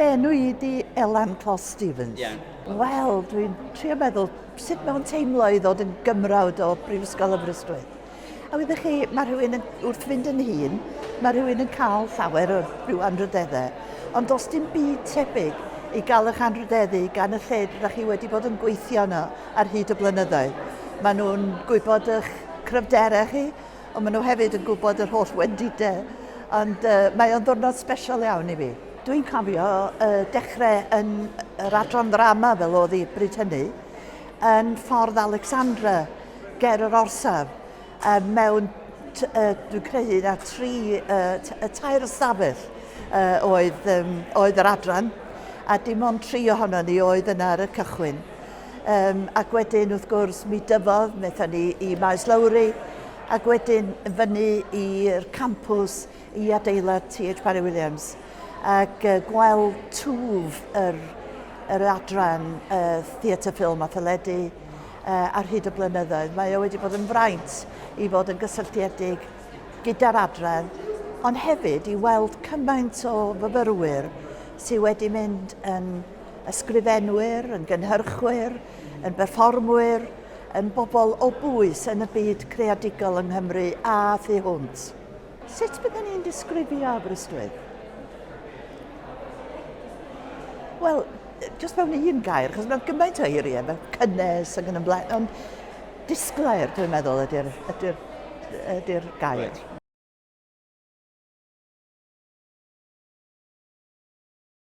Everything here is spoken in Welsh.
Be enw i di Elan Stevens. Wel, dwi'n trio meddwl sut mewn teimlo i ddod yn gymrawd o Prifysgol Aberystwyth. A wydych chi, mae rhywun wrth fynd yn hun, mae rhywun yn cael llawer o rhyw anrydeddau, ond does dim byd tebyg i gael eich anrydeddu gan y lle rydych chi wedi bod yn gweithio yno ar hyd y blynyddoedd. Maen nhw'n gwybod eich cryfderau chi, ond maen nhw hefyd yn gwybod yr holl wendidau, ond mae o'n ddwrnod sbesial iawn i fi. Dwi'n cofio dechrau yn yr adran ddrama fel oedd i bryd hynny, yn ffordd Alexandra, ger yr orsaf, mewn, dwi'n credu na tair ystafell oedd yr adran, a dim ond 3 ohono ni oedd yna ar y cychwyn. Ac wedyn, wrth gwrs, mi dyfodd, wnaethon ni i Maes Lowry, ac wedyn fyny i'r campws i adeilad T.H. Parry Williams, ac gweld twf yr adran theatr ffilm a theledu ar hyd y blynyddoedd. Mae o wedi bod yn fraint i fod yn gysylltiedig gyda'r adran, ond hefyd i weld cymaint o fyfyrwyr sydd wedi mynd yn ysgrifenwyr, yn gynhyrchwyr, yn berfformwyr, yn bobl o bwys yn y byd creadigol yng Nghymru a thu hwnt. Sut byddwn ni'n disgrifio Aberystwyth? Wel, jyst mewn un gair, achos mewn gymaint o eiriau, mewn cynnes ac yn ymlaen, ond disglair, dwi'n meddwl, ydy'r gair.